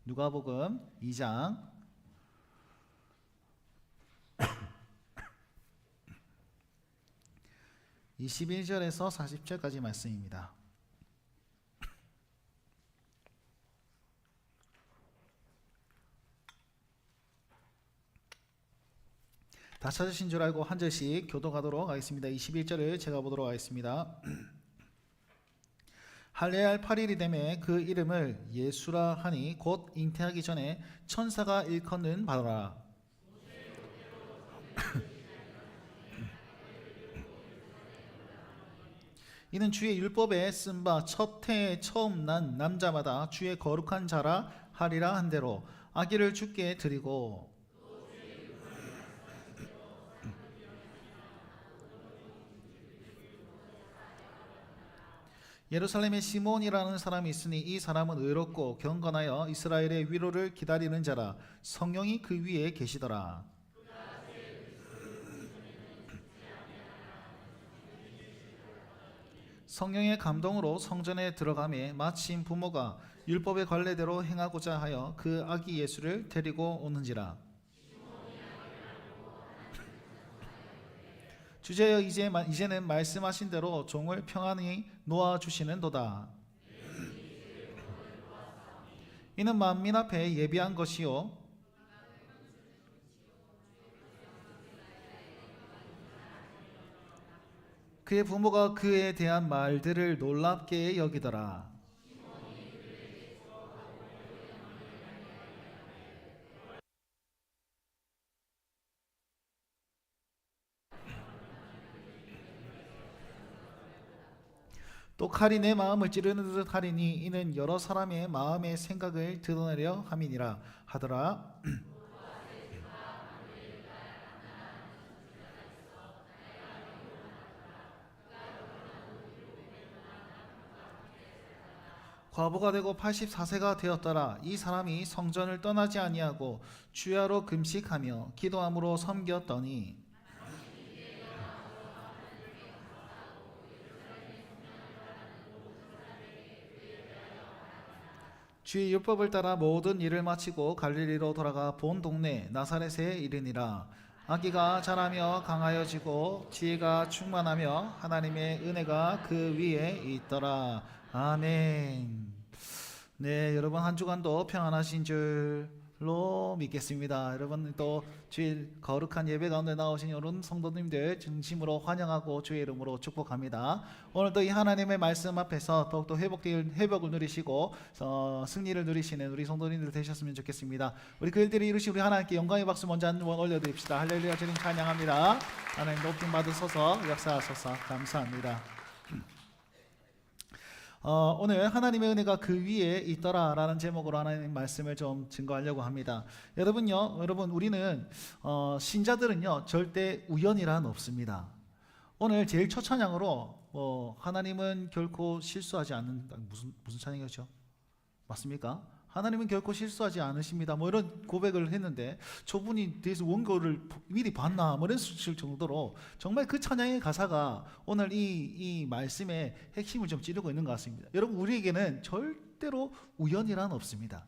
누가복음 2장 21절에서 40절까지 말씀입니다. 다 찾으신 줄 알고 한 절씩 교독하도록 하겠습니다. 21절을 제가 보도록 하겠습니다. 할례할 8일이 되매 그 이름을 예수라 하니 곧 잉태하기 전에 천사가 일컫는 바라. 이는 주의 율법에 쓴 바 첫 해에 처음 난 남자마다 주의 거룩한 자라 하리라 한 대로 아기를 주께 드리고 예루살렘에 시몬이라는 사람이 있으니 이 사람은 의롭고 경건하여 이스라엘의 위로를 기다리는 자라. 성령이 그 위에 계시더라. 성령의 감동으로 성전에 들어가매 마침 부모가 율법의 관례대로 행하고자 하여 그 아기 예수를 데리고 오는지라. 주제여 이제는 말씀하신 대로 종을 평안히 놓아주시는도다. 이는 만민 앞에 예비한 것이요 그의 부모가 그에 대한 말들을 놀랍게 여기더라. 또 칼이 내 마음을 찌르는 듯 하리니 이는 여러 사람의 마음의 생각을 드러내려 함이니라 하더라. 과부가 되고 84세가 되었더라. 이 사람이 성전을 떠나지 아니하고 주야로 금식하며 기도함으로 섬겼더니 주의 율법을 따라 모든 일을 마치고 갈릴리로 돌아가 본 동네 나사렛에 이르니라. 아기가 자라며 강하여지고 지혜가 충만하며 하나님의 은혜가 그 위에 있더라. 아멘. 네, 여러분 한 주간도 평안하신 줄로 믿겠습니다. 여러분 또 주일 거룩한 예배 가운데 나오신 여러분 성도님들 진심으로 환영하고 주의 이름으로 축복합니다. 오늘도 이 하나님의 말씀 앞에서 더욱더 회복을 누리시고 승리를 누리시는 우리 성도님들 되셨으면 좋겠습니다. 우리 그 일들을 이루신 우리 하나님께 영광의 박수 먼저 한번 올려드립시다. 할렐루야. 주님 찬양합니다. 하나님 높임 받으소서 역사하소서. 감사합니다. 오늘 하나님의 은혜가 그 위에 있더라 라는 제목으로 하나님 말씀을 좀 증거하려고 합니다. 여러분 우리는 신자들은요 절대 우연이란 없습니다. 오늘 제일 첫 찬양으로 하나님은 결코 실수하지 않는다. 무슨 찬양이었죠? 맞습니까? 하나님은 결코 실수하지 않으십니다. 뭐 이런 고백을 했는데 저분이 대해서 원고를 미리 봤나 뭐 이랬을 정도로 정말 그 찬양의 가사가 오늘 이 말씀의 핵심을 좀 찌르고 있는 것 같습니다. 여러분 우리에게는 절대로 우연이란 없습니다.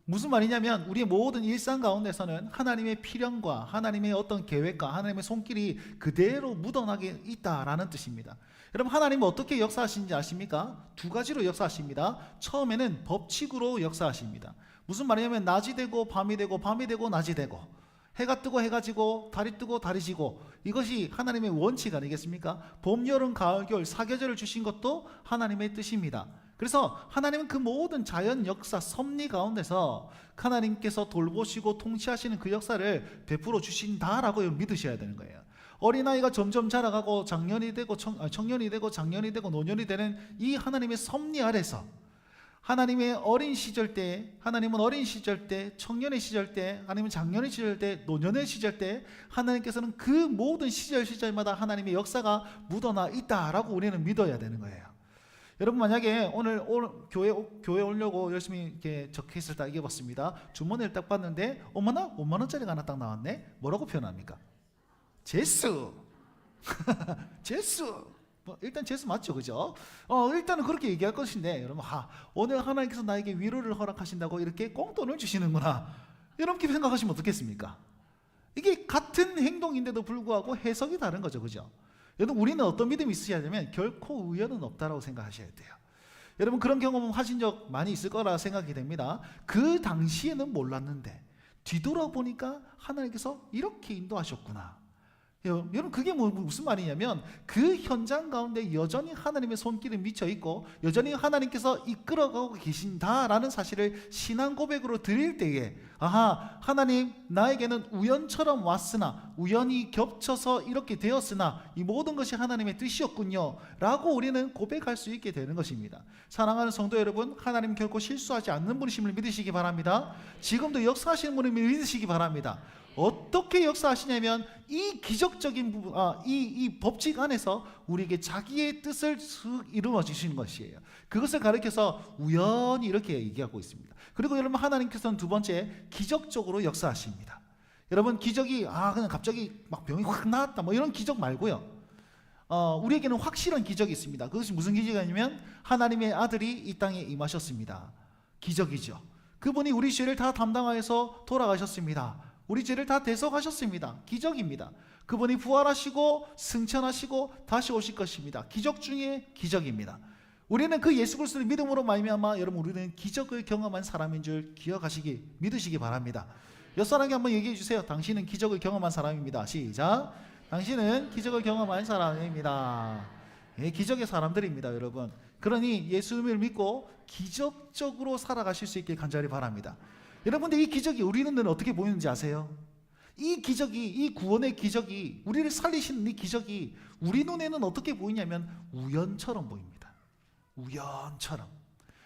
무슨 말이냐면 우리의 모든 일상 가운데서는 하나님의 필연과 하나님의 어떤 계획과 하나님의 손길이 그대로 묻어나게 있다라는 뜻입니다. 여러분 하나님은 어떻게 역사하시는지 아십니까? 두 가지로 역사하십니다. 처음에는 법칙으로 역사하십니다. 무슨 말이냐면 낮이 되고 밤이 되고 밤이 되고 낮이 되고 해가 뜨고 해가 지고 달이 뜨고 달이 지고 이것이 하나님의 원칙 아니겠습니까? 봄, 여름, 가을, 겨울 사계절을 주신 것도 하나님의 뜻입니다. 그래서 하나님은 그 모든 자연 역사 섭리 가운데서 하나님께서 돌보시고 통치하시는 그 역사를 베풀어 주신다라고 믿으셔야 되는 거예요. 어린아이가 점점 자라가고 청년이 되고 장년이 되고 노년이 되는 이 하나님의 섭리 아래서 하나님의 어린 시절 때, 하나님은 어린 시절 때, 청년의 시절 때, 하나님은 장년의 시절 때, 노년의 시절 때 하나님께서는 그 모든 시절마다 하나님의 역사가 묻어나 있다라고 우리는 믿어야 되는 거예요. 여러분 만약에 오늘 교회 오려고 열심히 이렇게 적혀있을 때 읽어봤습니다. 주머니를 딱 봤는데 어머나 5만원짜리가 하나 딱 나왔네. 뭐라고 표현합니까? 제수 제수 뭐 일단 재수 맞죠, 그죠? 일단은 그렇게 얘기할 것인데, 여러분, 오늘 하나님께서 나에게 위로를 허락하신다고 이렇게 꽁돈을 주시는구나, 이렇게 생각하시면 어떻겠습니까? 이게 같은 행동인데도 불구하고 해석이 다른 거죠, 그죠? 여러분, 우리는 어떤 믿음이 있으셔야 되면 결코 우연은 없다라고 생각하셔야 돼요. 여러분, 그런 경험 하신 적 많이 있을 거라 생각이 됩니다. 그 당시에는 몰랐는데 뒤돌아보니까 하나님께서 이렇게 인도하셨구나. 여러분, 그게 무슨 말이냐면 그 현장 가운데 여전히 하나님의 손길이 미쳐 있고 여전히 하나님께서 이끌어가고 계신다라는 사실을 신앙 고백으로 드릴 때에, 하나님, 나에게는 우연처럼 왔으나, 우연히 겹쳐서 이렇게 되었으나 이 모든 것이 하나님의 뜻이었군요 라고 우리는 고백할 수 있게 되는 것입니다. 사랑하는 성도 여러분, 하나님 결코 실수하지 않는 분이심을 믿으시기 바랍니다. 지금도 역사하시는 분을 믿으시기 바랍니다. 어떻게 역사하시냐면 이 기적적인 부분, 이 법칙 안에서 우리에게 자기의 뜻을 이루어 주시는 것이에요. 그것을 가리켜서 우연히 이렇게 얘기하고 있습니다. 그리고 여러분, 하나님께서는 두 번째, 기적적으로 역사하십니다. 여러분, 기적이 그냥 갑자기 막 병이 확 나았다 뭐 이런 기적 말고요, 우리에게는 확실한 기적이 있습니다. 그것이 무슨 기적이냐면 하나님의 아들이 이 땅에 임하셨습니다. 기적이죠. 그분이 우리 죄를 다 담당하여서 돌아가셨습니다. 우리 죄를 다 대속하셨습니다. 기적입니다. 그분이 부활하시고 승천하시고 다시 오실 것입니다. 기적 중에 기적입니다. 우리는 그 예수 그리스도를 믿음으로 말미암아 여러분, 우리는 기적을 경험한 사람인 줄 믿으시기 바랍니다. 옆 사람에게 한번 얘기해 주세요. 당신은 기적을 경험한 사람입니다. 시작. 당신은 기적을 경험한 사람입니다. 기적의 사람들입니다, 여러분. 그러니 예수님을 믿고 기적적으로 살아가실 수 있길 간절히 바랍니다. 여러분들, 이 기적이 우리 눈에는 어떻게 보이는지 아세요? 이 기적이, 이 구원의 기적이, 우리를 살리시는 이 기적이 우리 눈에는 어떻게 보이냐면 우연처럼 보입니다. 우연처럼.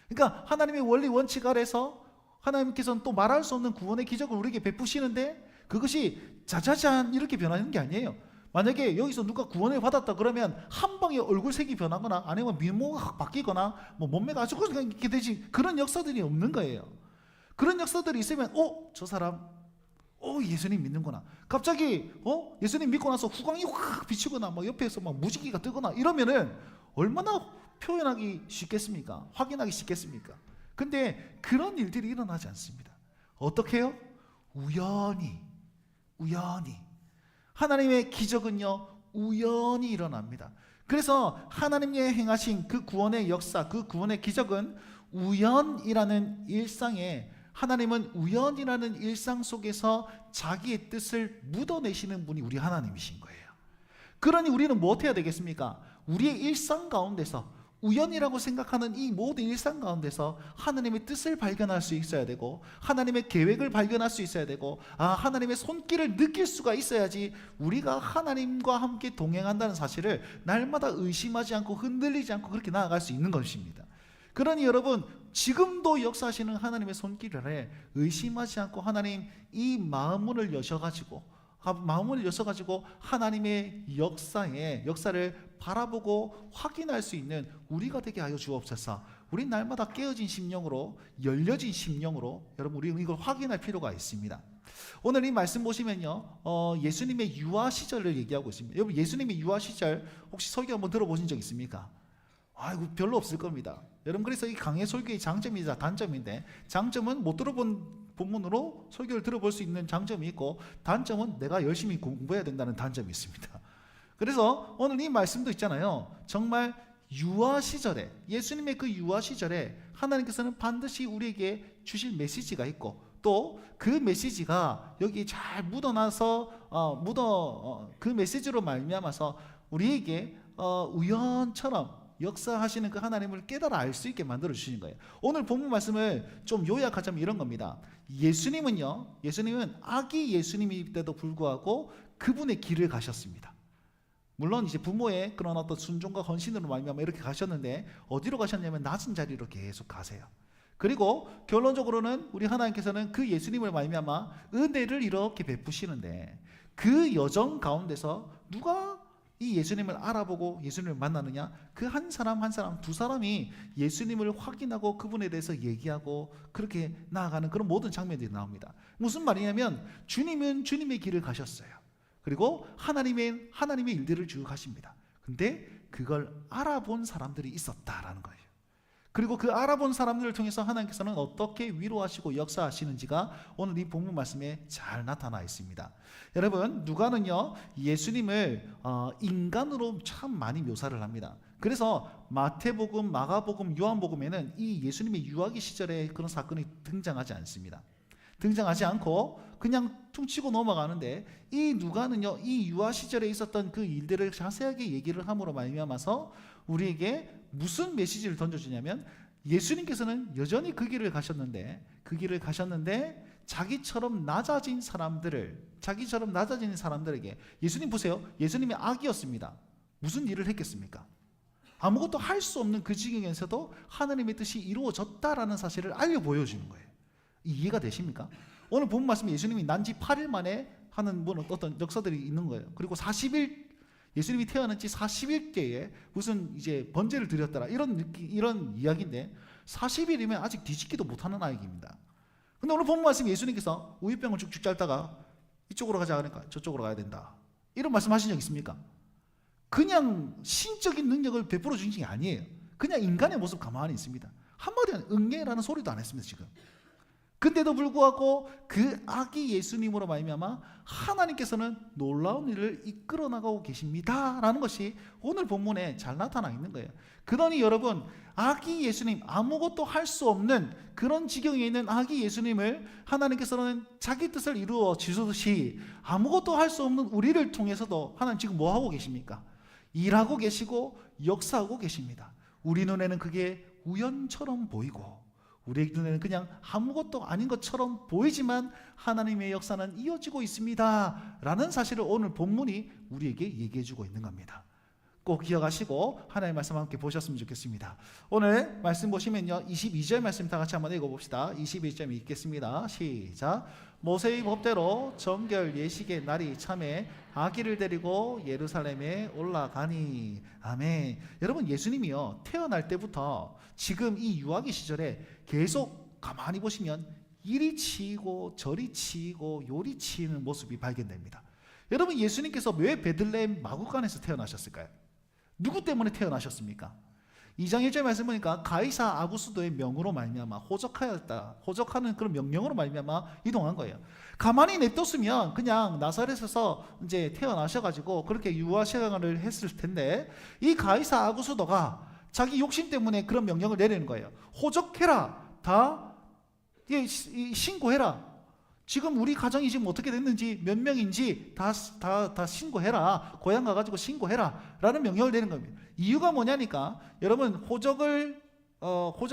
그러니까 하나님의 원리 원칙 아래서 하나님께서는 또 말할 수 없는 구원의 기적을 우리에게 베푸시는데 그것이 자자잔 이렇게 변하는 게 아니에요. 만약에 여기서 누가 구원을 받았다 그러면 한 방에 얼굴색이 변하거나 아니면 미모가 확 바뀌거나 뭐 몸매가 아주 이렇게 되지, 그런 역사들이 없는 거예요. 그런 역사들이 있으면 저 사람 예수님 믿는구나. 갑자기 예수님 믿고 나서 후광이 확 비치거나 뭐 옆에서 막 무지개가 뜨거나 이러면은 얼마나 표현하기 쉽겠습니까? 확인하기 쉽겠습니까? 근데 그런 일들이 일어나지 않습니다. 어떻게 해요? 우연히. 하나님의 기적은요, 우연히 일어납니다. 그래서 하나님이 행하신 그 구원의 역사, 그 구원의 기적은 우연이라는 일상에, 하나님은 우연이라는 일상 속에서 자기의 뜻을 묻어내시는 분이 우리 하나님이신 거예요. 그러니 우리는 뭐 해야 되겠습니까? 우리의 일상 가운데서, 우연이라고 생각하는 이 모든 일상 가운데서 하나님의 뜻을 발견할 수 있어야 되고, 하나님의 계획을 발견할 수 있어야 되고, 하나님의 손길을 느낄 수가 있어야지 우리가 하나님과 함께 동행한다는 사실을 날마다 의심하지 않고 흔들리지 않고 그렇게 나아갈 수 있는 것입니다. 그러니 여러분, 지금도 역사하시는 하나님의 손길 아래 의심하지 않고 하나님, 이 마음문을 여셔가지고 하나님의 역사를 바라보고 확인할 수 있는 우리가 되게 하여 주옵소서. 우리 날마다 깨어진 심령으로, 열려진 심령으로 여러분, 우리 이걸 확인할 필요가 있습니다. 오늘 이 말씀 보시면요, 예수님의 유아 시절을 얘기하고 있습니다. 여러분, 예수님의 유아 시절 혹시 설교 한번 들어보신 적 있습니까? 별로 없을 겁니다. 여러분, 그래서 이 강해 설교의 장점이자 단점인데, 장점은 못 들어본 본문으로 설교를 들어볼 수 있는 장점이 있고, 단점은 내가 열심히 공부해야 된다는 단점이 있습니다. 그래서 오늘 이 말씀도 있잖아요. 정말 유아 시절에, 예수님의 그 유아 시절에 하나님께서는 반드시 우리에게 주실 메시지가 있고, 또 그 메시지가 여기 잘 묻어나서 그 메시지로 말미암아서 우리에게 우연처럼 역사하시는 그 하나님을 깨달아 알 수 있게 만들어 주시는 거예요. 오늘 본문 말씀을 좀 요약하자면 이런 겁니다. 예수님은 아기 예수님일 때도 불구하고 그분의 길을 가셨습니다. 물론 이제 부모의 그런 어떤 순종과 헌신으로 말미암아 이렇게 가셨는데, 어디로 가셨냐면 낮은 자리로 계속 가세요. 그리고 결론적으로는 우리 하나님께서는 그 예수님을 말미암아 은혜를 이렇게 베푸시는데, 그 여정 가운데서 누가 이 예수님을 알아보고 예수님을 만나느냐? 그 한 사람 한 사람, 두 사람이 예수님을 확인하고 그분에 대해서 얘기하고 그렇게 나아가는 그런 모든 장면들이 나옵니다. 무슨 말이냐면 주님은 주님의 길을 가셨어요. 그리고 하나님의 일들을 쭉 하십니다. 근데 그걸 알아본 사람들이 있었다라는 거예요. 그리고 그 알아본 사람들을 통해서 하나님께서는 어떻게 위로하시고 역사하시는지가 오늘 이 본문 말씀에 잘 나타나 있습니다. 여러분, 누가는요 예수님을 인간으로 참 많이 묘사를 합니다. 그래서 마태복음, 마가복음, 요한복음에는 이 예수님의 유아기 시절의 그런 사건이 등장하지 않습니다. 등장하지 않고 그냥 퉁치고 넘어가는데, 이 누가는요 이 유아 시절에 있었던 그 일들을 자세하게 얘기를 함으로 말미암아서 우리에게 무슨 메시지를 던져주냐면, 예수님께서는 여전히 그 길을 가셨는데 자기처럼 낮아진 사람들에게, 예수님 보세요, 예수님이 아기였습니다. 무슨 일을 했겠습니까? 아무것도 할 수 없는 그 지경에서도 하나님의 뜻이 이루어졌다라는 사실을 알려 보여주는 거예요. 이해가 되십니까? 오늘 본 말씀에 예수님이 난지 8일 만에 하는 어떤 역사들이 있는 거예요. 그리고 40일, 예수님이 태어난 지 40일째에 무슨 이제 번제를 드렸더라, 이런 이야기인데 40일이면 아직 뒤집기도 못하는 아이입니다. 근데 오늘 본 말씀 예수님께서 우유병을 쭉쭉 짤다가 이쪽으로 가자 그러니까 저쪽으로 가야 된다, 이런 말씀하신 적 있습니까? 그냥 신적인 능력을 베풀어 주신 게 아니에요. 그냥 인간의 모습 가만히 있습니다. 한마디로 응애라는 소리도 안 했습니다 지금. 근데도 불구하고 그 아기 예수님으로 말미암아 하나님께서는 놀라운 일을 이끌어 나가고 계십니다라는 것이 오늘 본문에 잘 나타나 있는 거예요. 그러니 여러분, 아기 예수님, 아무것도 할 수 없는 그런 지경에 있는 아기 예수님을 하나님께서는 자기 뜻을 이루어 주듯이 아무것도 할 수 없는 우리를 통해서도 하나님 지금 뭐 하고 계십니까? 일하고 계시고 역사하고 계십니다. 우리 눈에는 그게 우연처럼 보이고 우리 눈에는 그냥 아무것도 아닌 것처럼 보이지만 하나님의 역사는 이어지고 있습니다 라는 사실을 오늘 본문이 우리에게 얘기해 주고 있는 겁니다. 꼭 기억하시고 하나님의 말씀 함께 보셨으면 좋겠습니다. 오늘 말씀 보시면요 22절 말씀 다 같이 한번 읽어봅시다. 21절 읽겠습니다. 시작. 모세의 법대로 정결 예식의 날이 참에 아기를 데리고 예루살렘에 올라가니. 아멘. 여러분, 예수님이요 태어날 때부터 지금 이 유아기 시절에 계속 가만히 보시면 이리 치이고 저리 치이고 요리 치이는 모습이 발견됩니다. 여러분, 예수님께서 왜 베들레헴 마구간에서 태어나셨을까요? 누구 때문에 태어나셨습니까? 2장 1절 말씀 보니까 가이사 아구스도의 명으로 말미암아 호적하는 그런 명령으로 말미암아 이동한 거예요. 가만히 냅뒀으면 그냥 나사렛에서 이제 태어나셔가지고 그렇게 유아 생활을 했을 텐데, 이 가이사 아구스도가 자기 욕심 때문에 그런 명령을 내리는 거예요. 호적해라, 다 신고해라. 지금 우리 가정이 지금 어떻게 됐는지, 몇 명인지 다 신고해라. 고향 가가지고 신고해라 라는 명령을 내리는 겁니다. 이유가 뭐냐니까, 여러분, 호적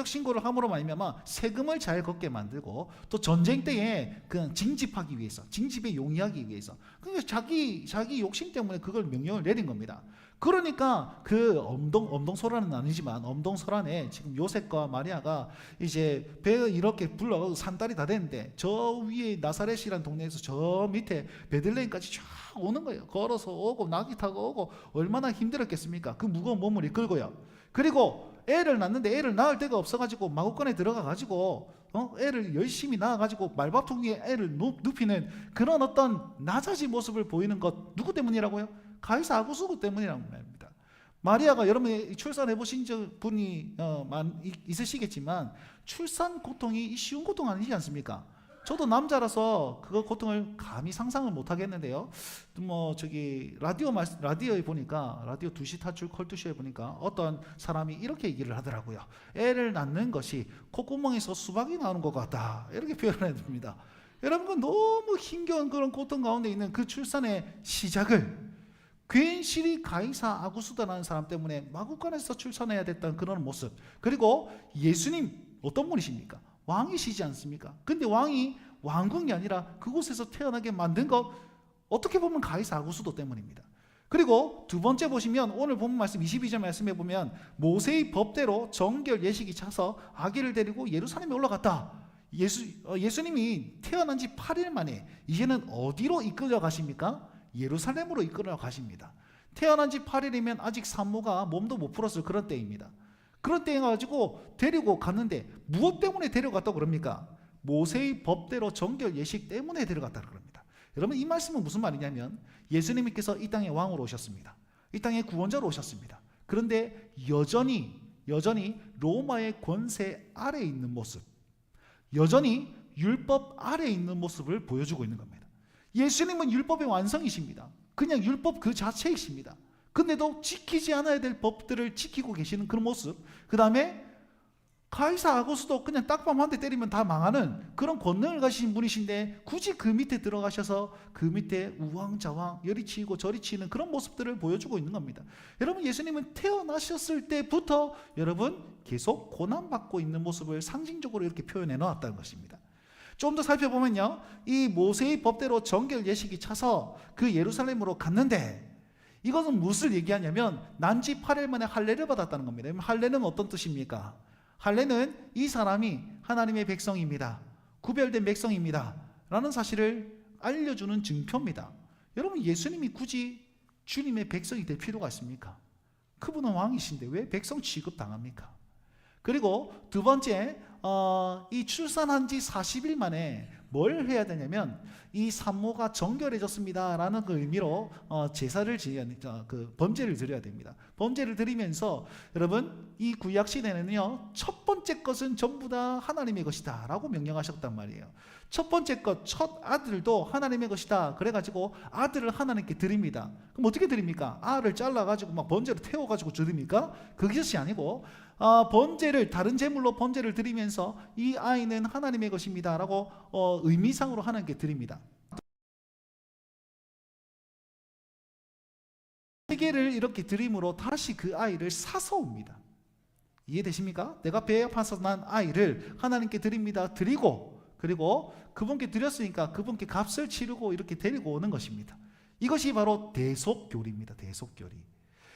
신고를 함으로 말미암아 세금을 잘 걷게 만들고, 또 전쟁 때에 그냥 징집하기 위해서, 징집에 용이하기 위해서, 그러니까 자기 욕심 때문에 그걸 명령을 내린 겁니다. 그러니까 그 엄동설화는 아니지만 엄동설화에 지금 요셉과 마리아가 이제 배 이렇게 불러가고 산딸이 다 됐는데, 저 위에 나사렛이라는 동네에서 저 밑에 베들레헴까지 쫙 오는 거예요. 걸어서 오고 낙이 타고 오고 얼마나 힘들었겠습니까? 그 무거운 몸을 이끌고요. 그리고 애를 낳는데 애를 낳을 데가 없어가지고 마구간에 들어가가지고 애를 열심히 낳아가지고 말밥통 위에 애를 눕히는 그런 어떤 낮아진 모습을 보이는 것, 누구 때문이라고요? 가이사 아구스도 때문이라는 말입니다. 마리아가, 여러분이 출산해 보신 분이 있으시겠지만 출산 고통이 쉬운 고통 아니지 않습니까? 저도 남자라서 그 고통을 감히 상상을 못 하겠는데요. 라디오에 보니까, 라디오 2시 탈출 컬투쇼에 보니까 어떤 사람이 이렇게 얘기를 하더라고요. 애를 낳는 것이 콧구멍에서 수박이 나오는 것 같다, 이렇게 표현을 해줍니다. 여러분, 너무 힘겨운 그런 고통 가운데 있는 그 출산의 시작을 괜시리 가이사 아구스다라는 사람 때문에 마구간에서 출산해야 됐던 그런 모습. 그리고 예수님 어떤 분이십니까? 왕이시지 않습니까? 근데 왕이 왕궁이 아니라 그곳에서 태어나게 만든 것, 어떻게 보면 가이사 아구스도 때문입니다. 그리고 두 번째 보시면 오늘 본문 말씀 22절 말씀에 보면 모세의 법대로 정결 예식이 차서 아기를 데리고 예루살렘에 올라갔다. 예수님이 태어난 지 8일 만에 이제는 어디로 이끌려 가십니까? 예루살렘으로 이끌어 가십니다. 태어난 지 8일이면 아직 산모가 몸도 못 풀었을 그런 때입니다. 그런 때에 가지고 데리고 갔는데 무엇 때문에 데려갔다고 그럽니까? 모세의 법대로 정결 예식 때문에 데려갔다고 그럽니다. 여러분, 이 말씀은 무슨 말이냐면 예수님께서 이 땅에 왕으로 오셨습니다. 이 땅에 구원자로 오셨습니다. 그런데 여전히 로마의 권세 아래에 있는 모습, 여전히 율법 아래에 있는 모습을 보여주고 있는 겁니다. 예수님은 율법의 완성이십니다. 그냥 율법 그 자체이십니다. 근데도 지키지 않아야 될 법들을 지키고 계시는 그런 모습, 그 다음에 가이사 아구스도 그냥 딱밤 한 대 때리면 다 망하는 그런 권능을 가지신 분이신데 굳이 그 밑에 들어가셔서 그 밑에 우왕좌왕 이리 치고 저리 치는 그런 모습들을 보여주고 있는 겁니다. 여러분, 예수님은 태어나셨을 때부터 여러분 계속 고난받고 있는 모습을 상징적으로 이렇게 표현해 놓았다는 것입니다. 좀 더 살펴보면요, 이 모세의 법대로 정결 예식이 차서 그 예루살렘으로 갔는데, 이것은 무엇을 얘기하냐면 난지 8일 만에 할례를 받았다는 겁니다. 할례는 어떤 뜻입니까? 할례는 이 사람이 하나님의 백성입니다, 구별된 백성입니다 라는 사실을 알려주는 증표입니다. 여러분, 예수님이 굳이 주님의 백성이 될 필요가 있습니까? 그분은 왕이신데 왜 백성 취급당합니까? 그리고 두 번째, 이 출산한 지 40일 만에 뭘 해야 되냐면 이 산모가 정결해졌습니다 라는 그 의미로 제사를 번제를 드려야 됩니다. 번제를 드리면서 여러분, 이 구약 시대는요, 첫 번째 것은 전부 다 하나님의 것이다 라고 명령하셨단 말이에요. 첫 번째 것, 첫 아들도 하나님의 것이다 그래가지고 아들을 하나님께 드립니다. 그럼 어떻게 드립니까? 알을 잘라가지고 막 번제로 태워가지고 드립니까? 그것이 아니고 번제를, 다른 제물로 번제를 드리면서 이 아이는 하나님의 것입니다 라고 의미상으로 하나님께 드립니다. 세 개를 이렇게 드림으로 다시 그 아이를 사서 옵니다. 이해되십니까? 내가 배에 아파서 난 아이를 하나님께 드립니다. 드리고, 그리고 그분께 드렸으니까 그분께 값을 치르고 이렇게 데리고 오는 것입니다. 이것이 바로 대속교리입니다. 대속교리.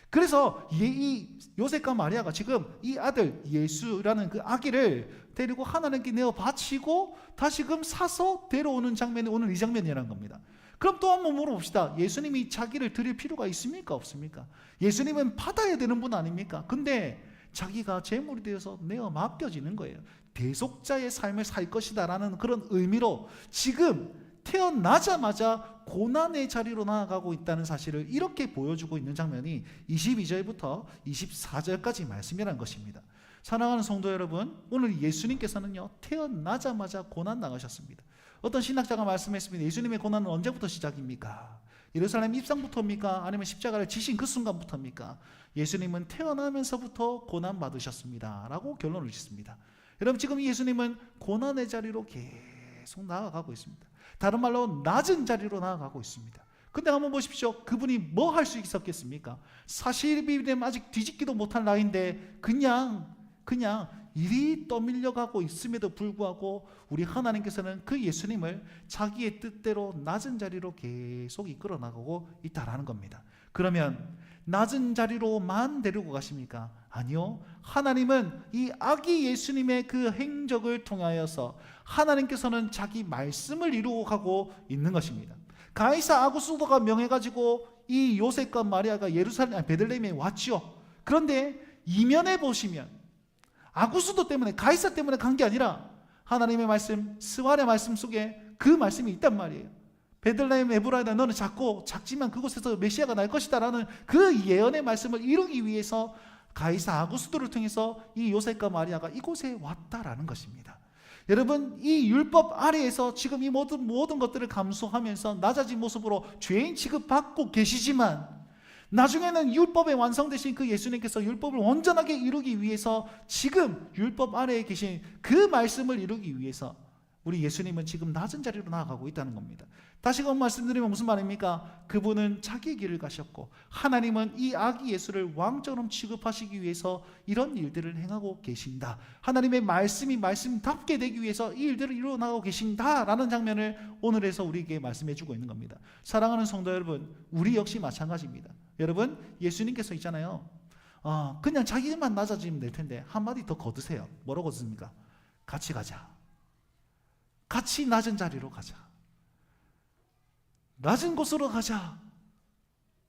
그래서 이 요셉과 마리아가 지금 이 아들 예수라는 그 아기를 데리고 하나님께 내어 바치고 다시금 사서 데려오는 장면이 오늘 이 장면이라는 겁니다. 그럼 또 한번 물어봅시다. 예수님이 자기를 드릴 필요가 있습니까? 없습니까? 예수님은 받아야 되는 분 아닙니까? 근데 자기가 제물이 되어서 내어 맡겨지는 거예요. 대속자의 삶을 살 것이다 라는 그런 의미로 지금 태어나자마자 고난의 자리로 나아가고 있다는 사실을 이렇게 보여주고 있는 장면이 22절부터 24절까지 말씀이라는 것입니다. 사랑하는 성도 여러분, 오늘 예수님께서는요, 태어나자마자 고난 당하셨습니다. 어떤 신학자가 말씀했습니다. 예수님의 고난은 언제부터 시작입니까? 예루살렘 입성부터입니까? 아니면 십자가를 지신 그 순간부터입니까? 예수님은 태어나면서부터 고난 받으셨습니다 라고 결론을 짓습니다. 여러분, 지금 예수님은 고난의 자리로 계속 나아가고 있습니다. 다른 말로 낮은 자리로 나아가고 있습니다. 근데 한번 보십시오. 그분이 뭐 할 수 있었겠습니까? 40일이 되면 아직 뒤집기도 못한 나이인데 그냥 이리 떠밀려가고 있음에도 불구하고 우리 하나님께서는 그 예수님을 자기의 뜻대로 낮은 자리로 계속 이끌어 나가고 있다라는 겁니다. 그러면 낮은 자리로만 데리고 가십니까? 아니요. 하나님은 이 아기 예수님의 그 행적을 통하여서 하나님께서는 자기 말씀을 이루어 가고 있는 것입니다. 가이사 아구스도가 명해가지고 이 요셉과 마리아가 베들레헴에 왔죠. 그런데 이면에 보시면 아구스도 때문에, 가이사 때문에 간 게 아니라 하나님의 말씀, 스왈의 말씀 속에 그 말씀이 있단 말이에요. 베들레헴 에브라이다, 너는 작지만 그곳에서 메시아가 날 것이다 라는 그 예언의 말씀을 이루기 위해서 가이사 아구스도를 통해서 이 요셉과 마리아가 이곳에 왔다라는 것입니다. 여러분, 이 율법 아래에서 지금 이 모든 것들을 감수하면서 낮아진 모습으로 죄인 취급받고 계시지만, 나중에는 율법에 완성되신 그 예수님께서 율법을 온전하게 이루기 위해서 지금 율법 아래에 계신 그 말씀을 이루기 위해서 우리 예수님은 지금 낮은 자리로 나아가고 있다는 겁니다. 다시금 말씀드리면 무슨 말입니까? 그분은 자기의 길을 가셨고 하나님은 이 아기 예수를 왕처럼 취급하시기 위해서 이런 일들을 행하고 계신다. 하나님의 말씀이 말씀답게 되기 위해서 이 일들을 이루어 나가고 계신다라는 장면을 오늘에서 우리에게 말씀해 주고 있는 겁니다. 사랑하는 성도 여러분, 우리 역시 마찬가지입니다. 여러분, 예수님께서 있잖아요, 그냥 자기만 낮아지면 될 텐데 한마디 더 거두세요. 뭐라고 거두십니까? 같이 가자. 같이 낮은 자리로 가자. 낮은 곳으로 가자.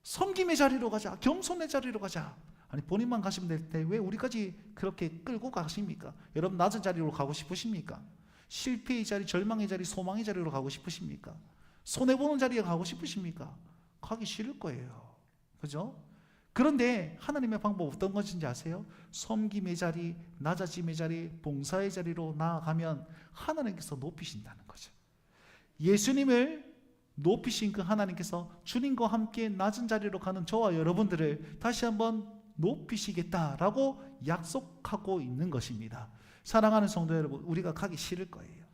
섬김의 자리로 가자. 겸손의 자리로 가자. 아니, 본인만 가시면 될 때 왜 우리까지 그렇게 끌고 가십니까? 여러분, 낮은 자리로 가고 싶으십니까? 실패의 자리, 절망의 자리, 소망의 자리로 가고 싶으십니까? 손해보는 자리에 가고 싶으십니까? 가기 싫을 거예요. 그죠? 그런데 하나님의 방법 어떤 것인지 아세요? 섬김의 자리, 낮아짐의 자리, 봉사의 자리로 나아가면 하나님께서 높이신다는 거죠. 예수님을 높이신 그 하나님께서 주님과 함께 낮은 자리로 가는 저와 여러분들을 다시 한번 높이시겠다라고 약속하고 있는 것입니다. 사랑하는 성도 여러분, 우리가 가기 싫을 거예요.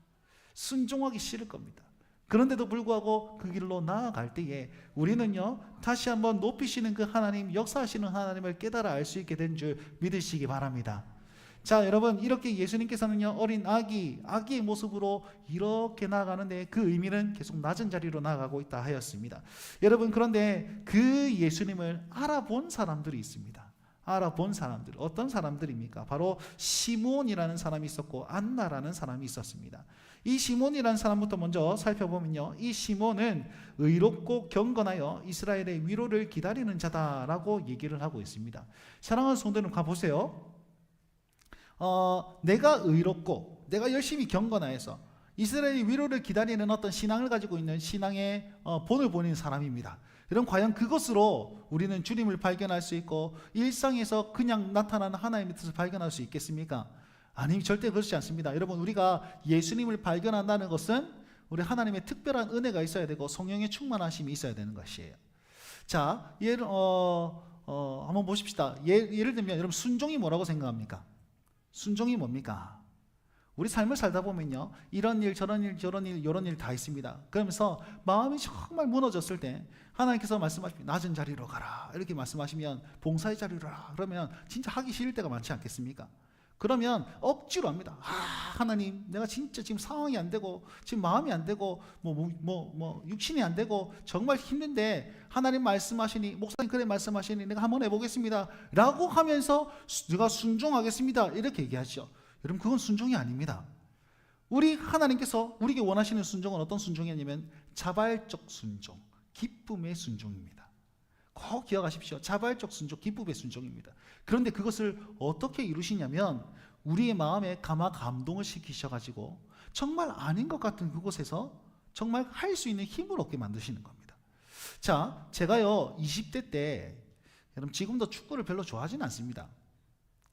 순종하기 싫을 겁니다. 그런데도 불구하고 그 길로 나아갈 때에 우리는요, 다시 한번 높이시는 그 하나님, 역사하시는 하나님을 깨달아 알 수 있게 된 줄 믿으시기 바랍니다. 자, 여러분, 이렇게 예수님께서는요, 어린 아기의 모습으로 이렇게 나아가는데 그 의미는 계속 낮은 자리로 나아가고 있다 하였습니다. 여러분, 그런데 그 예수님을 알아본 사람들이 있습니다. 알아본 사람들, 어떤 사람들입니까? 바로 시몬이라는 사람이 있었고 안나라는 사람이 있었습니다. 이 시몬이라는 사람부터 먼저 살펴보면요, 이 시몬은 의롭고 경건하여 이스라엘의 위로를 기다리는 자다라고 얘기를 하고 있습니다. 사랑하는 성도님, 가보세요. 내가 의롭고 내가 열심히 경건하여서 이스라엘의 위로를 기다리는 어떤 신앙을 가지고 있는 신앙의 본을 보이는 사람입니다. 여러분, 과연 그것으로 우리는 주님을 발견할 수 있고 일상에서 그냥 나타나는 하나님의 뜻을 발견할 수 있겠습니까? 아니, 절대 그렇지 않습니다. 여러분, 우리가 예수님을 발견한다는 것은 우리 하나님의 특별한 은혜가 있어야 되고 성령의 충만하심이 있어야 되는 것이에요. 자, 한번 보십시다. 예를 들면 여러분, 순종이 뭐라고 생각합니까? 순종이 뭡니까? 우리 삶을 살다 보면요, 이런 일 저런 일 이런 일 다 있습니다. 그러면서 마음이 정말 무너졌을 때 하나님께서 말씀하시면 낮은 자리로 가라 이렇게 말씀하시면 봉사의 자리로 가라 그러면 진짜 하기 싫을 때가 많지 않겠습니까? 그러면 억지로 합니다. 하나님, 내가 진짜 지금 상황이 안 되고 지금 마음이 안 되고 육신이 안 되고 정말 힘든데 하나님 말씀하시니, 목사님 그래 말씀하시니 내가 한번 해보겠습니다 라고 하면서 내가 순종하겠습니다 이렇게 얘기하죠. 여러분, 그건 순종이 아닙니다. 우리 하나님께서 우리에게 원하시는 순종은 어떤 순종이냐면 자발적 순종, 기쁨의 순종입니다. 꼭 기억하십시오. 자발적 순종, 기쁨의 순종입니다. 그런데 그것을 어떻게 이루시냐면 우리의 마음에 감동을 시키셔가지고 정말 아닌 것 같은 그곳에서 정말 할 수 있는 힘을 얻게 만드시는 겁니다. 자, 제가요 20대 때, 여러분 지금도 축구를 별로 좋아하지는 않습니다.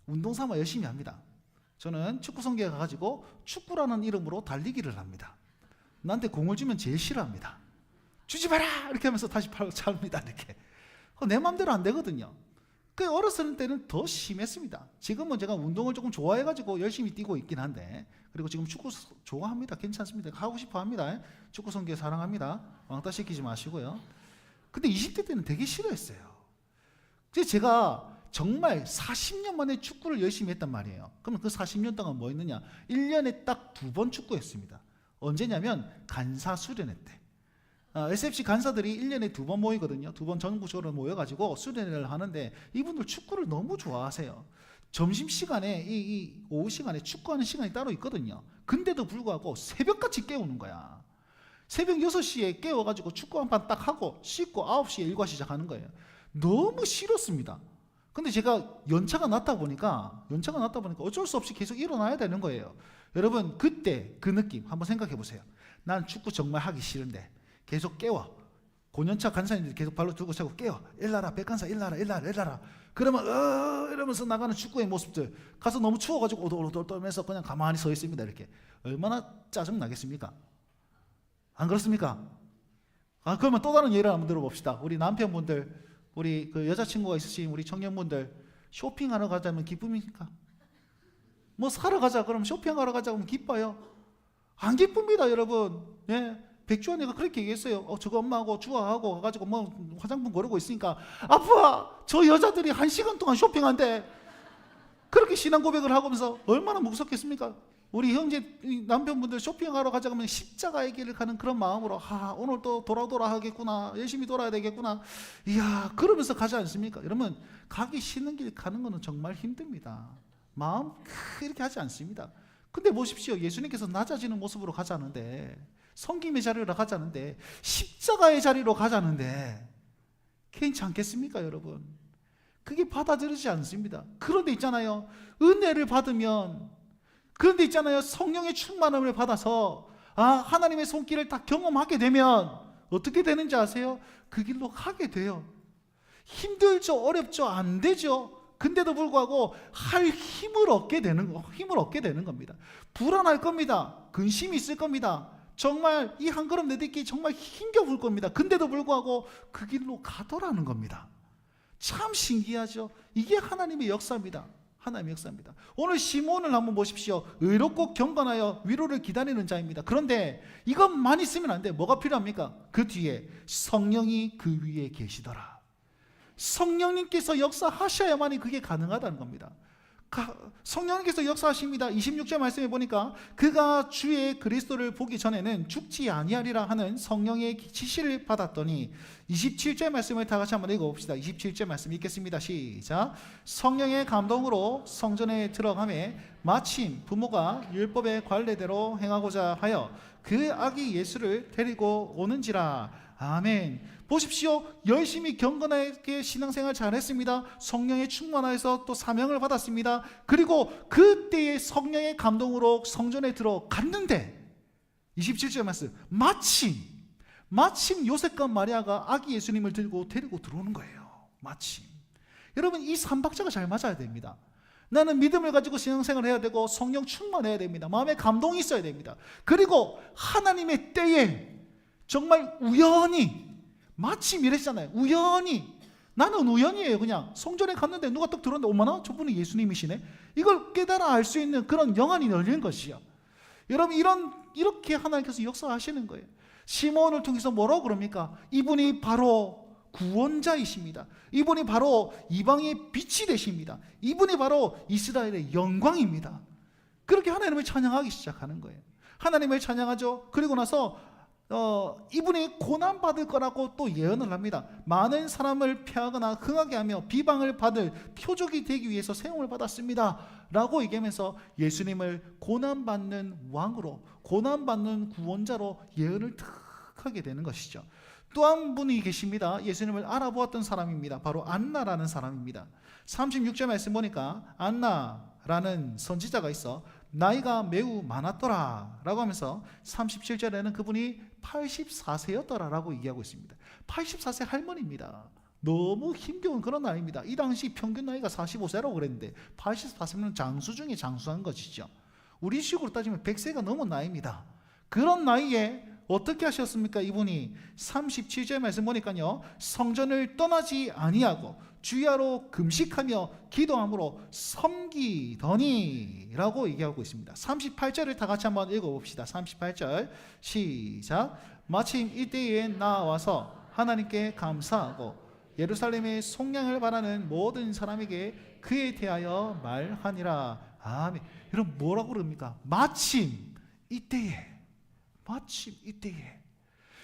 운동삼아 열심히 합니다. 저는 축구 성교에 가가지고 축구라는 이름으로 달리기를 합니다. 나한테 공을 주면 제일 싫어합니다. 주지 마라 이렇게 하면서 다시 팔로 찹니다. 이렇게 내 마음대로 안 되거든요. 그 어렸을 때는 더 심했습니다. 지금은 제가 운동을 조금 좋아해가지고 열심히 뛰고 있긴 한데, 그리고 지금 축구 좋아합니다. 괜찮습니다. 하고 싶어 합니다. 축구 성교 사랑합니다. 왕따 시키지 마시고요. 근데 20대 때는 되게 싫어했어요. 그래서 제가 정말 40년 만에 축구를 열심히 했단 말이에요. 그러면 그 40년 동안 뭐 했느냐? 1년에 딱 2번 축구했습니다. 언제냐면 간사 수련회 때. SFC 간사들이 1년에 2번 모이거든요. 2번 전국적으로 모여가지고 수련회를 하는데 이분들 축구를 너무 좋아하세요. 점심시간에 이 오후 시간에 축구하는 시간이 따로 있거든요. 근데도 불구하고 새벽같이 깨우는 거야. 새벽 6시에 깨워가지고 축구 한 판 딱 하고 씻고 9시에 일과 시작하는 거예요. 너무 싫었습니다. 근데 제가 연차가 났다 보니까 어쩔 수 없이 계속 일어나야 되는 거예요. 여러분, 그때 그 느낌 한번 생각해 보세요. 난 축구 정말 하기 싫은데 계속 깨워. 고년차 간사님들이 계속 발로 들고 차고 깨워. 일나라 백간사 일나라. 그러면 이러면서 나가는 축구의 모습들, 가서 너무 추워가지고 오돌오돌 떨면서 그냥 가만히 서 있습니다. 이렇게. 얼마나 짜증 나겠습니까? 안 그렇습니까? 그러면 또 다른 예를 한번 들어봅시다. 우리 남편분들, 우리 그 여자친구가 있으신 우리 청년분들, 쇼핑하러 가자면 기쁨입니까? 뭐 사러 가자 그러면 쇼핑하러 가자 그러면 기뻐요? 안 기쁩니다, 여러분. 예. 백주환이가 그렇게 얘기했어요. 저거 엄마하고 주아하고 가가지고 뭐 화장품 고르고 있으니까 아빠, 저 여자들이 1시간 동안 쇼핑한대. 그렇게 신앙 고백을 하면서 얼마나 무섭겠습니까? 우리 형제 남편분들 쇼핑하러 가자 그러면 십자가의 길을 가는 그런 마음으로 오늘 또 돌아 하겠구나, 열심히 돌아야 되겠구나, 이야 그러면서 가지 않습니까? 여러분, 가기 싫은 길 가는 거는 정말 힘듭니다. 마음 이렇게 하지 않습니다. 근데 보십시오, 예수님께서 낮아지는 모습으로 가자는데, 섬김의 자리로 가자는데, 십자가의 자리로 가자는데 괜찮겠습니까, 여러분? 그게 받아들이지 않습니다. 그런데 있잖아요, 은혜를 받으면, 그런데 있잖아요, 성령의 충만함을 받아서 하나님의 손길을 딱 경험하게 되면 어떻게 되는지 아세요? 그 길로 가게 돼요. 힘들죠, 어렵죠, 안 되죠. 근데도 불구하고 할 힘을 얻게 되는 겁니다. 불안할 겁니다. 근심이 있을 겁니다. 정말 이 한 걸음 내딛기 정말 힘겨울 겁니다. 근데도 불구하고 그 길로 가더라는 겁니다. 참 신기하죠. 이게 하나님의 역사입니다. 하나님의 역사입니다. 오늘 시몬을 한번 보십시오. 의롭고 경건하여 위로를 기다리는 자입니다. 그런데 이것만 있으면 안 돼. 뭐가 필요합니까? 그 뒤에 성령이 그 위에 계시더라. 성령님께서 역사하셔야만이 그게 가능하다는 겁니다. 성령님께서 역사하십니다. 26절 말씀해 보니까 그가 주의 그리스도를 보기 전에는 죽지 아니하리라 하는 성령의 지시를 받았더니 27절 말씀을 다 같이 한번 읽어봅시다. 27절 말씀 읽겠습니다. 시작. 성령의 감동으로 성전에 들어가매 마침 부모가 율법의 관례대로 행하고자 하여 그 아기 예수를 데리고 오는지라. 아멘. 보십시오. 열심히 경건하게 신앙생활 잘했습니다. 성령에 충만하여서 또 사명을 받았습니다. 그리고 그때의 성령의 감동으로 성전에 들어갔는데 27절 말씀, 마침 요셉과 마리아가 아기 예수님을 데리고 들어오는 거예요. 마침. 여러분, 이 삼박자가 잘 맞아야 됩니다. 나는 믿음을 가지고 신앙생활을 해야 되고 성령 충만해야 됩니다. 마음에 감동이 있어야 됩니다. 그리고 하나님의 때에 정말 우연히, 마침 이랬잖아요. 나는 우연이에요. 그냥 성전에 갔는데 누가 딱 들었는데 어머나 저분이 예수님이시네. 이걸 깨달아 알 수 있는 그런 영안이 열린 것이요. 여러분, 이렇게 하나님께서 역사하시는 거예요. 시몬을 통해서 뭐라고 그럽니까? 이분이 바로 구원자이십니다. 이분이 바로 이방의 빛이 되십니다. 이분이 바로 이스라엘의 영광입니다. 그렇게 하나님을 찬양하기 시작하는 거예요. 하나님을 찬양하죠. 그리고 나서 이분이 고난받을 거라고 또 예언을 합니다. 많은 사람을 폐하거나 흥하게 하며 비방을 받을 표적이 되기 위해서 세움을 받았습니다 라고 얘기하면서 예수님을 고난받는 왕으로, 고난받는 구원자로 예언을 탁 하게 되는 것이죠. 또 한 분이 계십니다. 예수님을 알아보았던 사람입니다. 바로 안나라는 사람입니다. 36절 말씀 보니까 안나라는 선지자가 있어 나이가 매우 많았더라 라고 하면서 37절에는 그분이 84세였더라 라고 얘기하고 있습니다. 84세 할머니입니다. 너무 힘겨운 그런 나이입니다. 이 당시 평균 나이가 45세라고 그랬는데 84세면 장수 중에 장수한 것이죠. 우리 식으로 따지면 100세가 넘은 나이입니다. 그런 나이에 어떻게 하셨습니까? 이분이 37절 말씀 보니까요, 성전을 떠나지 아니하고 주야로 금식하며 기도함으로 섬기더니 라고 얘기하고 있습니다. 38절을 다 같이 한번 읽어봅시다. 38절 시작. 마침 이때에 나와서 하나님께 감사하고 예루살렘의 속량을 바라는 모든 사람에게 그에 대하여 말하니라. 아멘. 여러분, 뭐라고 그럽니까? 마침 이때에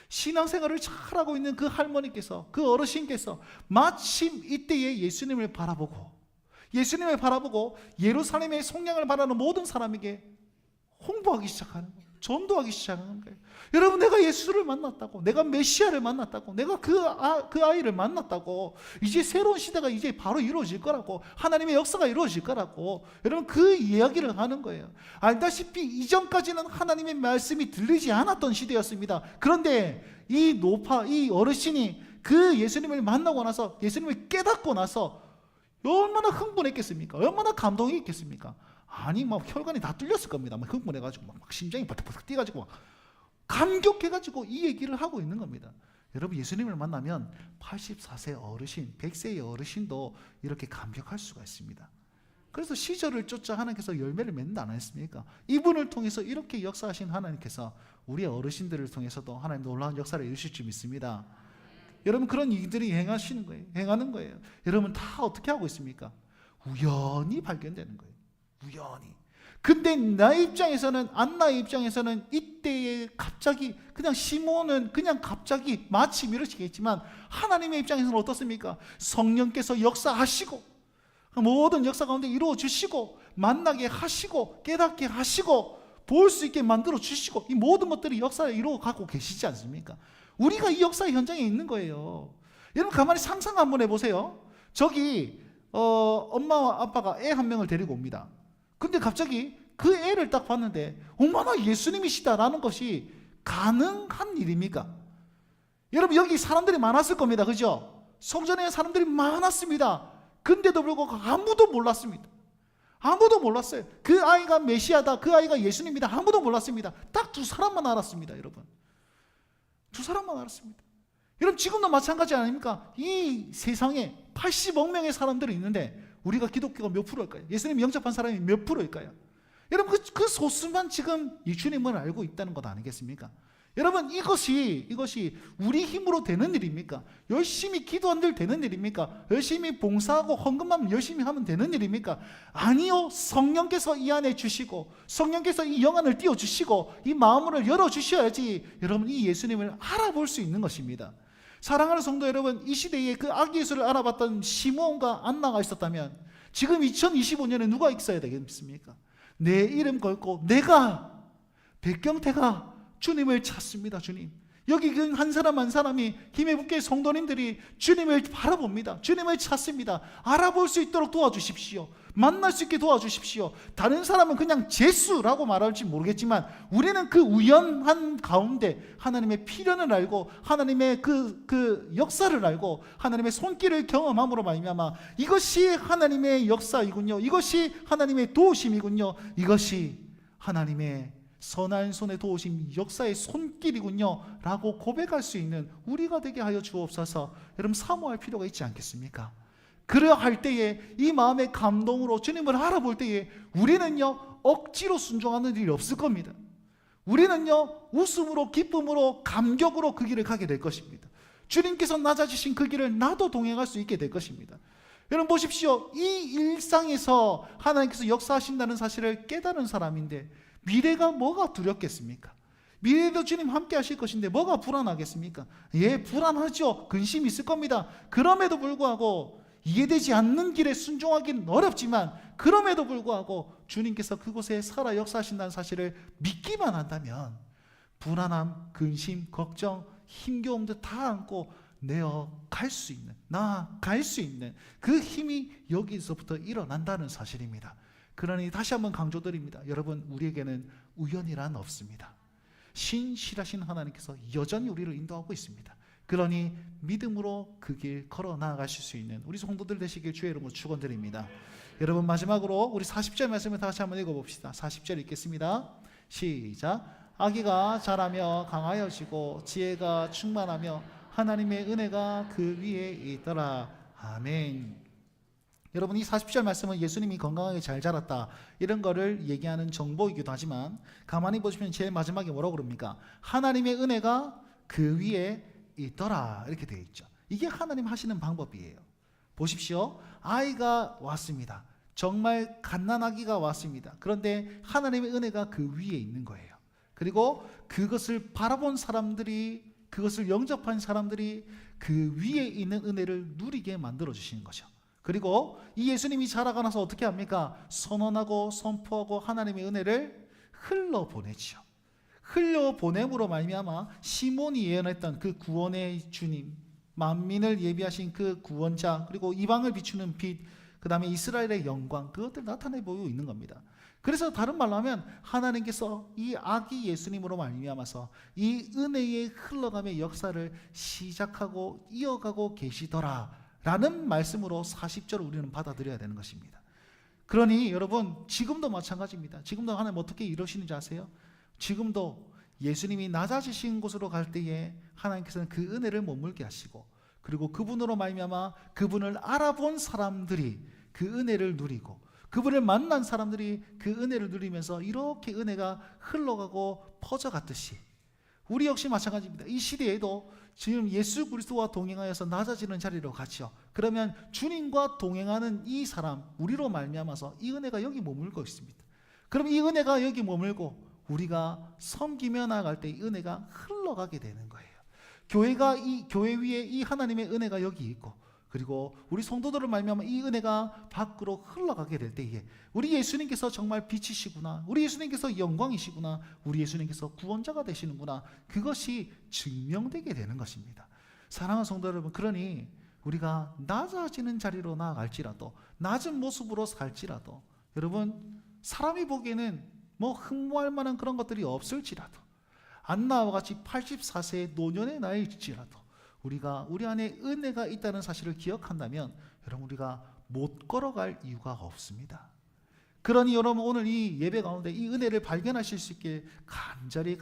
신앙생활을 잘하고 있는 그 할머니께서, 그 어르신께서 마침 이때에 예수님을 바라보고 예루살렘의 속량을 바라는 모든 사람에게 홍보하기 시작하는 거예요. 전도하기 시작하는 거예요. 여러분, 내가 예수를 만났다고, 내가 메시아를 만났다고, 내가 그 아이를 만났다고, 이제 새로운 시대가 이제 바로 이루어질 거라고, 하나님의 역사가 이루어질 거라고, 여러분, 그 이야기를 하는 거예요. 알다시피 이전까지는 하나님의 말씀이 들리지 않았던 시대였습니다. 그런데 이 어르신이 그 예수님을 만나고 나서, 예수님을 깨닫고 나서 얼마나 흥분했겠습니까? 얼마나 감동이 있겠습니까? 아니, 막 혈관이 다 뚫렸을 겁니다. 막 흥분해가지고 막 심장이 바닥바닥 뛰어가지고 막 감격해가지고 이 얘기를 하고 있는 겁니다. 여러분, 예수님을 만나면 84세 어르신, 100세의 어르신도 이렇게 감격할 수가 있습니다. 그래서 시절을 쫓아 하나님께서 열매를 맺는다 안 했습니까? 이분을 통해서 이렇게 역사하신 하나님께서 우리의 어르신들을 통해서도 하나님 놀라운 역사를 이루실 줄 믿습니다. 여러분, 그런 일들이 행하는 거예요. 여러분, 다 어떻게 하고 있습니까? 우연히 발견되는 거예요. 우연히. 근데 나의 입장에서는, 안나의 입장에서는 이때에 갑자기 그냥 시몬은 그냥 갑자기 마침 이러시겠지만 하나님의 입장에서는 어떻습니까? 성령께서 역사하시고 모든 역사 가운데 이루어 주시고 만나게 하시고 깨닫게 하시고 볼 수 있게 만들어 주시고 이 모든 것들이 역사에 이루어 가고 계시지 않습니까? 우리가 이 역사의 현장에 있는 거예요. 여러분, 가만히 상상 한번 해보세요. 저기 엄마와 아빠가 애 한 명을 데리고 옵니다. 근데 갑자기 그 애를 딱 봤는데 어머나 예수님이시다라는 것이 가능한 일입니까? 여러분, 여기 사람들이 많았을 겁니다. 그죠? 성전에 사람들이 많았습니다. 근데도 불구하고 아무도 몰랐습니다. 아무도 몰랐어요. 그 아이가 메시아다, 그 아이가 예수님이다, 아무도 몰랐습니다. 딱 두 사람만 알았습니다. 여러분, 두 사람만 알았습니다. 여러분, 지금도 마찬가지 아닙니까? 이 세상에 80억 명의 사람들이 있는데 우리가 기독교가 몇 프로일까요? 예수님 영접한 사람이 몇 프로일까요? 여러분, 그 소수만 지금 이 주님을 알고 있다는 것 아니겠습니까? 여러분, 이것이 우리 힘으로 되는 일입니까? 열심히 기도한들 되는 일입니까? 열심히 봉사하고 헌금만 열심히 하면 되는 일입니까? 아니요. 성령께서 이 안에 주시고, 성령께서 이 영안을 띄워주시고, 이 마음을 열어주셔야지 여러분, 이 예수님을 알아볼 수 있는 것입니다. 사랑하는 성도 여러분, 이 시대에 그 아기 예수를 알아봤던 시므온과 안나가 있었다면 지금 2025년에 누가 있어야 되겠습니까? 내 이름 걸고 내가, 백경태가 주님을 찾습니다. 주님, 여기 한 사람 한 사람이 힘의붓게 성도님들이 주님을 바라봅니다. 주님을 찾습니다. 알아볼 수 있도록 도와주십시오. 만날 수 있게 도와주십시오. 다른 사람은 그냥 재수라고 말할지 모르겠지만 우리는 그 우연한 가운데 하나님의 필연을 알고 하나님의 그 역사를 알고 하나님의 손길을 경험함으로 말미암아 이것이 하나님의 역사이군요. 이것이 하나님의 도우심이군요. 이것이 하나님의 선한 손에 도우심 역사의 손길이군요 라고 고백할 수 있는 우리가 되게 하여 주옵소서. 여러분, 사모할 필요가 있지 않겠습니까? 그래야 할 때에 이 마음의 감동으로 주님을 알아볼 때에 우리는요 억지로 순종하는 일이 없을 겁니다. 우리는요 웃음으로, 기쁨으로, 감격으로 그 길을 가게 될 것입니다. 주님께서 낮아지신 그 길을 나도 동행할 수 있게 될 것입니다. 여러분 보십시오. 이 일상에서 하나님께서 역사하신다는 사실을 깨달은 사람인데 미래가 뭐가 두렵겠습니까? 미래도 주님 함께 하실 것인데 뭐가 불안하겠습니까? 예, 불안하죠. 근심이 있을 겁니다. 그럼에도 불구하고 이해되지 않는 길에 순종하기는 어렵지만 그럼에도 불구하고 주님께서 그곳에 살아 역사하신다는 사실을 믿기만 한다면 불안함, 근심, 걱정, 힘겨움도 다 안고 나아갈 수 있는 그 힘이 여기서부터 일어난다는 사실입니다. 그러니 다시 한번 강조드립니다. 여러분, 우리에게는 우연이란 없습니다. 신실하신 하나님께서 여전히 우리를 인도하고 있습니다. 그러니 믿음으로 그 길 걸어 나아가실 수 있는 우리 성도들 되시길 주의 이름으로 축원드립니다. 여러분, 마지막으로 우리 40절 말씀을 다시 한번 읽어봅시다. 40절 읽겠습니다. 시작. 아기가 자라며 강하여지고 지혜가 충만하며 하나님의 은혜가 그 위에 있더라. 아멘. 여러분, 이 40절 말씀은 예수님이 건강하게 잘 자랐다 이런 거를 얘기하는 정보이기도 하지만 가만히 보시면 제일 마지막에 뭐라고 그럽니까? 하나님의 은혜가 그 위에 있더라 이렇게 되어 있죠. 이게 하나님 하시는 방법이에요. 보십시오. 아이가 왔습니다. 정말 갓난아기가 왔습니다. 그런데 하나님의 은혜가 그 위에 있는 거예요. 그리고 그것을 바라본 사람들이, 그것을 영접한 사람들이 그 위에 있는 은혜를 누리게 만들어 주시는 거죠. 그리고 이 예수님이 자라가 나서 어떻게 합니까? 선언하고 선포하고 하나님의 은혜를 흘러보내죠. 흘려보냄으로 말미암아 시몬이 예언했던 그 구원의 주님, 만민을 예비하신 그 구원자, 그리고 이방을 비추는 빛, 그 다음에 이스라엘의 영광, 그것들 나타내 보이고 있는 겁니다. 그래서 다른 말로 하면 하나님께서 이 아기 예수님으로 말미암아서 이 은혜의 흘러감의 역사를 시작하고 이어가고 계시더라 라는 말씀으로 40절을 우리는 받아들여야 되는 것입니다. 그러니 여러분, 지금도 마찬가지입니다. 지금도 하나님 어떻게 이러시는지 아세요? 지금도 예수님이 낮아지신 곳으로 갈 때에 하나님께서는 그 은혜를 머물게 하시고, 그리고 그분으로 말미암아 그분을 알아본 사람들이 그 은혜를 누리고, 그분을 만난 사람들이 그 은혜를 누리면서 이렇게 은혜가 흘러가고 퍼져갔듯이 우리 역시 마찬가지입니다. 이 시대에도 지금 예수 그리스도와 동행하여서 낮아지는 자리로 갔죠. 그러면 주님과 동행하는 이 사람, 우리로 말미암아서 이 은혜가 여기 머물고 있습니다. 그럼 이 은혜가 여기 머물고 우리가 섬기며 나아갈 때 이 은혜가 흘러가게 되는 거예요. 교회 위에 이 하나님의 은혜가 여기 있고, 그리고 우리 성도들을 말미암아 이 은혜가 밖으로 흘러가게 될 때에 우리 예수님께서 정말 빛이시구나, 우리 예수님께서 영광이시구나, 우리 예수님께서 구원자가 되시는구나, 그것이 증명되게 되는 것입니다. 사랑하는 성도 여러분, 그러니 우리가 낮아지는 자리로 나아갈지라도, 낮은 모습으로 살지라도, 여러분, 사람이 보기에는 뭐 흠모할 만한 그런 것들이 없을지라도, 안나와 같이 84세의 노년의 나이일지라도 우리가 우리 안에 은혜가 있다는 사실을 기억한다면 여러분 우리가 못 걸어갈 이유가 없습니다. 그러니 여러분 오늘 이 예배 가운데 이 은혜를 발견하실 수 있게 간절히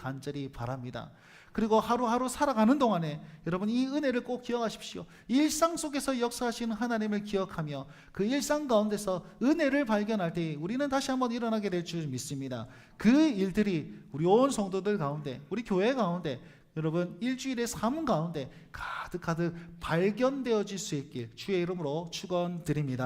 바랍니다. 그리고 하루하루 살아가는 동안에 여러분 이 은혜를 꼭 기억하십시오. 일상 속에서 역사하시는 하나님을 기억하며 그 일상 가운데서 은혜를 발견할 때 우리는 다시 한번 일어나게 될 줄 믿습니다. 그 일들이 우리 온 성도들 가운데, 우리 교회 가운데, 여러분 일주일의 삶 가운데 가득 발견되어질 수 있길 주의 이름으로 축원드립니다.